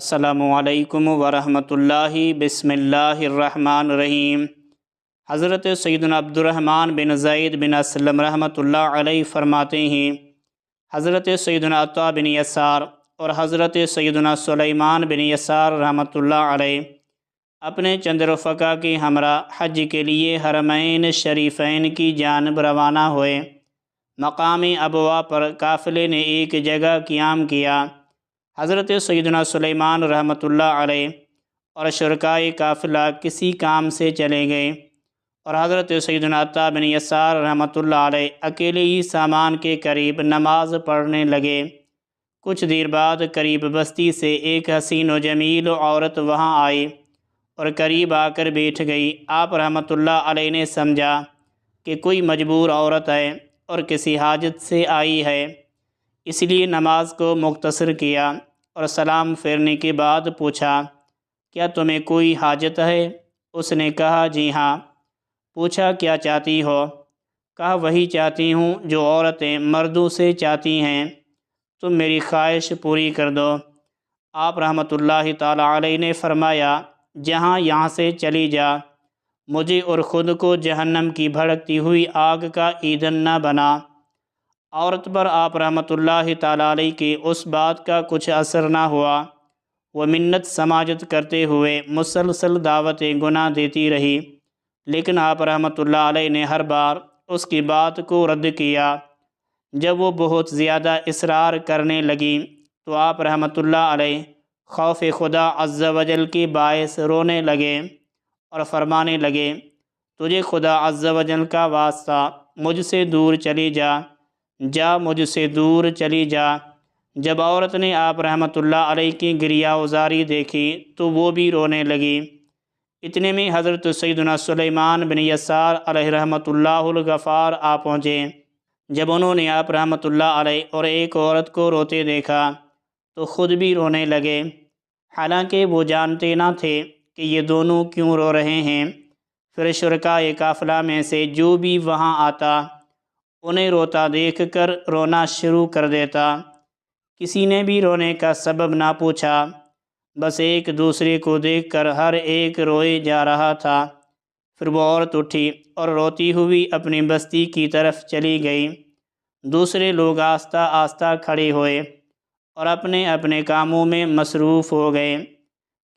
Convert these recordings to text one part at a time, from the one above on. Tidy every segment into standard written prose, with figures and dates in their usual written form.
السلام علیکم ورحمۃ اللہ۔ بسم اللہ الرحمن الرحیم۔ حضرت سیدنا عبد الرحمن بن زید بن اسلم رحمۃ اللہ علیہ فرماتے ہیں، حضرت سیدنا عطا بن یسار اور حضرت سیدنا سلیمان بن یسار رحمۃ اللہ علیہ اپنے چند رفقا کے ہمراہ حج کے لیے حرمین شریفین کی جانب روانہ ہوئے۔ مقام ابوا پر قافلے نے ایک جگہ قیام کیا۔ حضرت سیدنا سلیمان رحمۃ اللہ علیہ اور شرکائے قافلہ کسی کام سے چلے گئے، اور حضرت سیدنا عطا بن یسار رحمۃ اللہ علیہ اکیلے ہی سامان کے قریب نماز پڑھنے لگے۔ کچھ دیر بعد قریب بستی سے ایک حسین و جمیل عورت وہاں آئی اور قریب آ کر بیٹھ گئی۔ آپ رحمۃ اللہ علیہ نے سمجھا کہ کوئی مجبور عورت ہے اور کسی حاجت سے آئی ہے، اس لیے نماز کو مختصر کیا اور سلام پھیرنے کے بعد پوچھا، کیا تمہیں کوئی حاجت ہے؟ اس نے کہا، جی ہاں۔ پوچھا، کیا چاہتی ہو؟ کہا، وہی چاہتی ہوں جو عورتیں مردوں سے چاہتی ہیں، تم میری خواہش پوری کر دو۔ آپ رحمۃ اللہ تعالی علیہ نے فرمایا، جہاں یہاں سے چلی جا، مجھے اور خود کو جہنم کی بھڑکتی ہوئی آگ کا ایندھن نہ بنا۔ عورت پر آپ رحمۃ اللہ تعالی علیہ کے اس بات کا کچھ اثر نہ ہوا۔ وہ منت سماجت کرتے ہوئے مسلسل دعوت گناہ دیتی رہی، لیکن آپ رحمۃ اللہ علیہ نے ہر بار اس کی بات کو رد کیا۔ جب وہ بہت زیادہ اصرار کرنے لگی تو آپ رحمۃ اللہ علیہ خوف خدا عز و جل کے باعث رونے لگے اور فرمانے لگے، تجھے خدا عز و جل کا واسطہ، مجھ سے دور چلی جا، مجھ سے دور چلی جا۔ جب عورت نے آپ رحمۃ اللہ علیہ کی گریہ وزاری دیکھی تو وہ بھی رونے لگی۔ اتنے میں حضرت سیدنا سلیمان بن یسار علیہ رحمۃ اللہ الغفار آ پہنچے۔ جب انہوں نے آپ رحمۃ اللہ علیہ اور ایک عورت کو روتے دیکھا تو خود بھی رونے لگے، حالانکہ وہ جانتے نہ تھے کہ یہ دونوں کیوں رو رہے ہیں۔ پھر شرکائے قافلہ میں سے جو بھی وہاں آتا، انہیں روتا دیکھ کر رونا شروع کر دیتا۔ کسی نے بھی رونے کا سبب نہ پوچھا، بس ایک دوسرے کو دیکھ کر ہر ایک روئے جا رہا تھا۔ پھر وہ عورت اٹھی اور روتی ہوئی اپنی بستی کی طرف چلی گئی۔ دوسرے لوگ آہستہ آہستہ کھڑے ہوئے اور اپنے اپنے کاموں میں مصروف ہو گئے۔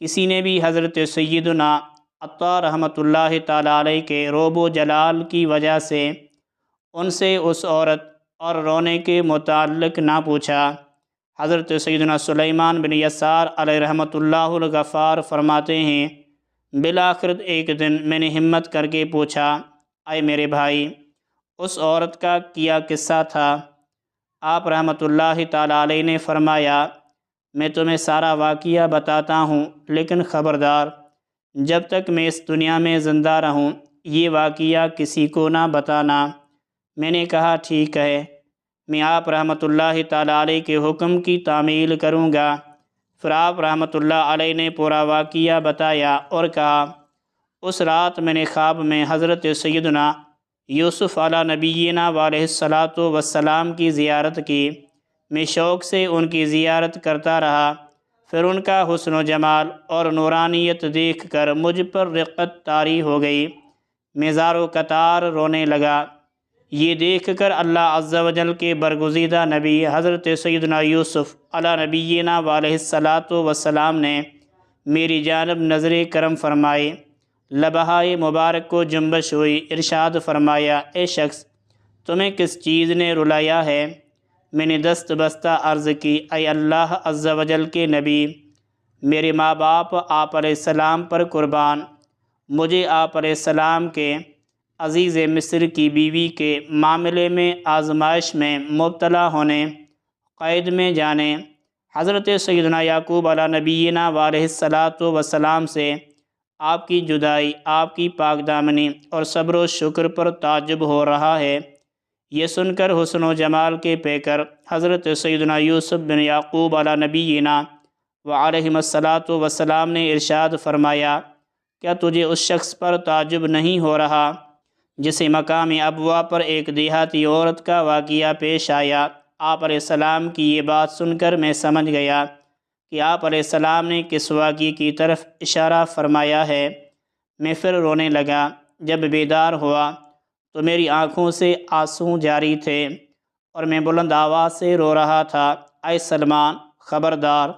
کسی نے بھی حضرت سیدنا عطا رحمۃ اللہ تعالی علیہ کے روب و جلال کی وجہ سے ان سے اس عورت اور رونے کے متعلق نہ پوچھا۔ حضرت سیدنا سلیمان بن یسار علیہ رحمۃ اللہ الغفار فرماتے ہیں، بالآخر ایک دن میں نے ہمت کر کے پوچھا، اے میرے بھائی، اس عورت کا کیا قصہ تھا؟ آپ رحمۃ اللہ تعالی علیہ نے فرمایا، میں تمہیں سارا واقعہ بتاتا ہوں، لیکن خبردار، جب تک میں اس دنیا میں زندہ رہوں یہ واقعہ کسی کو نہ بتانا۔ میں نے کہا، ٹھیک ہے، میں آپ رحمۃ اللہ تعالی علیہ کے حکم کی تعمیل کروں گا۔ پھر آپ رحمۃ اللہ علیہ نے پورا واقعہ بتایا اور کہا، اس رات میں نے خواب میں حضرت سیدنا یوسف علیٰ نبینا علیہ الصلاۃ والسلام کی زیارت کی۔ میں شوق سے ان کی زیارت کرتا رہا، پھر ان کا حسن و جمال اور نورانیت دیکھ کر مجھ پر رقت طاری ہو گئی۔ میں زار و قطار رونے لگا۔ یہ دیکھ کر اللہ عز و جل کے برگزیدہ نبی حضرت سیدنا یوسف علیٰ نبینا علیہ الصلاۃ والسلام نے میری جانب نظر کرم فرمائی، لبہائے مبارک کو جنبش ہوئی، ارشاد فرمایا، اے شخص، تمہیں کس چیز نے رلایا ہے؟ میں نے دست بستہ عرض کی، اے اللہ عز و جل کے نبی، میرے ماں باپ آپ علیہ السلام پر قربان، مجھے آپ علیہ السلام کے عزیز مصر کی بیوی کے معاملے میں آزمائش میں مبتلا ہونے، قید میں جانے، حضرت سیدنا یعقوب علیہ نبینا علیہ الصلاۃ والسلام سے آپ کی جدائی، آپ کی پاک دامنی اور صبر و شکر پر تعجب ہو رہا ہے۔ یہ سن کر حسن و جمال کے پیکر حضرت سیدنا یوسف بن یعقوب علیہ نبینا علیہ الصلاۃ والسلام نے ارشاد فرمایا، کیا تجھے اس شخص پر تعجب نہیں ہو رہا جسے مقام ابوا پر ایک دیہاتی عورت کا واقعہ پیش آیا؟ آپ علیہ السلام کی یہ بات سن کر میں سمجھ گیا کہ آپ علیہ السلام نے کسواکی کی طرف اشارہ فرمایا ہے۔ میں پھر رونے لگا۔ جب بیدار ہوا تو میری آنکھوں سے آنسو جاری تھے اور میں بلند آواز سے رو رہا تھا، اے سلمان خبردار،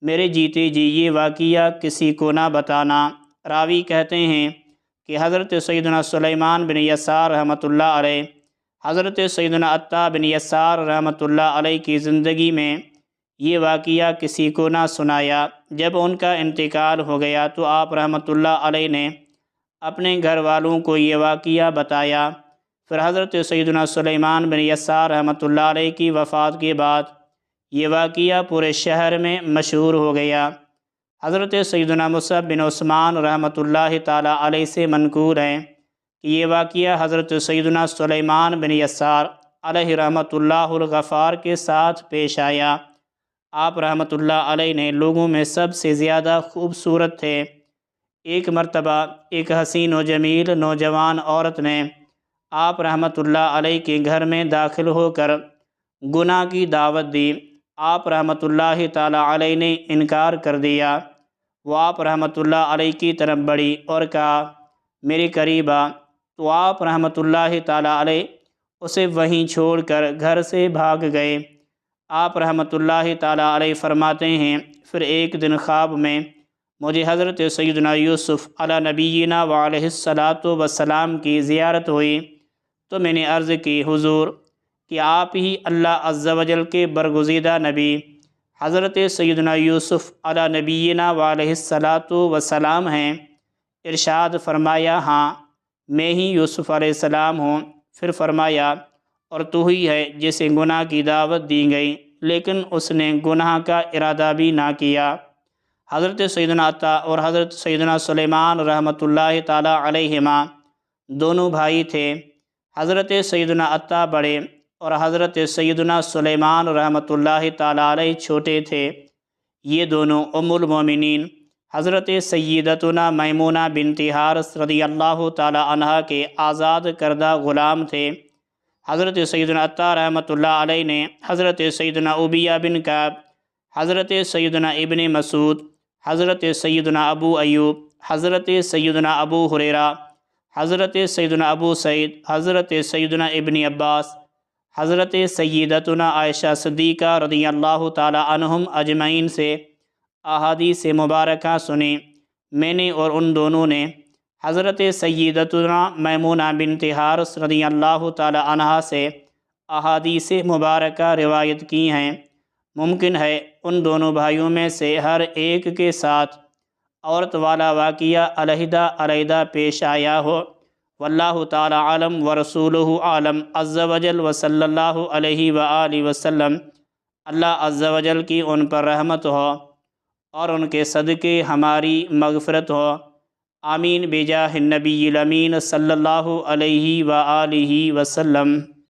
میرے جیتے جی یہ واقعہ کسی کو نہ بتانا۔ راوی کہتے ہیں کہ حضرت سیدنا سلیمان بن یسار رحمۃ اللہ علیہ حضرت سیدنا عطا بن یسار رحمۃ اللہ علیہ کی زندگی میں یہ واقعہ کسی کو نہ سنایا۔ جب ان کا انتقال ہو گیا تو آپ رحمۃ اللہ علیہ نے اپنے گھر والوں کو یہ واقعہ بتایا۔ پھر حضرت سیدنا سلیمان بن یسار رحمۃ اللہ علیہ کی وفات کے بعد یہ واقعہ پورے شہر میں مشہور ہو گیا۔ حضرت سیدنا مصعب بن عثمان رحمۃ اللہ تعالی علیہ سے منقول ہے کہ یہ واقعہ حضرت سیدنا سلیمان بن یسار علیہ رحمۃ اللہ الغفار کے ساتھ پیش آیا۔ آپ رحمۃ اللہ علیہ نے لوگوں میں سب سے زیادہ خوبصورت تھے۔ ایک مرتبہ ایک حسین و جمیل نوجوان عورت نے آپ رحمۃ اللہ علیہ کے گھر میں داخل ہو کر گناہ کی دعوت دی۔ آپ رحمۃ اللہ تعالی علیہ نے انکار کر دیا۔ وہ آپ رحمۃ اللہ علیہ کی طرف بڑھی اور کہا، میرے قریب آ، تو آپ رحمۃ اللہ تعالی علیہ اسے وہیں چھوڑ کر گھر سے بھاگ گئے۔ آپ رحمۃ اللہ تعالی علیہ فرماتے ہیں، پھر ایک دن خواب میں مجھے حضرت سیدنا یوسف علی نبینا وعلیہ الصلاۃ والسلام کی زیارت ہوئی تو میں نے عرض کی، حضور کہ آپ ہی اللہ عز و جل کے برگزیدہ نبی حضرت سیدنا یوسف علی نبینا وعلیہ الصلاۃ والسلام ہیں؟ ارشاد فرمایا، ہاں میں ہی یوسف علیہ السلام ہوں۔ پھر فرمایا، اور تو ہی ہے جسے گناہ کی دعوت دی گئی لیکن اس نے گناہ کا ارادہ بھی نہ کیا۔ حضرت سیدنا عطا اور حضرت سیدنا سلیمان رحمۃ اللہ تعالی علیہما دونوں بھائی تھے۔ حضرت سیدنا عطا بڑے اور حضرت سیدنا سلیمان رحمۃ اللہ تعالی علیہ چھوٹے تھے۔ یہ دونوں ام المومنین حضرت سیدتنا میمونہ بنت حارث رضی اللہ تعالی عنہا کے آزاد کردہ غلام تھے۔ حضرت سیدنا عطا رحمۃ اللہ علیہ نے حضرت سیدنا ابیہ بن کعب، حضرت سیدنا ابن مسعود، حضرت سیدنا ابو ایوب، حضرت سیدنا ابو ہریرہ، حضرت سیدنا ابو سعید، حضرت سیدنا ابن عباس، حضرت سیدتنا عائشہ صدیقہ رضی اللہ تعالی عنہم اجمعین سے احادیث مبارکہ سنی۔ میں نے اور ان دونوں نے حضرت سیدتنا میمونہ بنت حارث رضی اللہ تعالی عنہا سے احادیث مبارکہ روایت کی ہیں۔ ممکن ہے ان دونوں بھائیوں میں سے ہر ایک کے ساتھ عورت والا واقعہ علیحدہ علیحدہ پیش آیا ہو۔ واللہ تعالی عالم ورسولہ عالم عز و جل وصلی اللہ علیہ وآلہ وسلم۔ اللہ عز و جل کی ان پر رحمت ہو اور ان کے صدقے ہماری مغفرت ہو، آمین بجاہ النبی الامین صلی اللہ علیہ وآلہ وسلم۔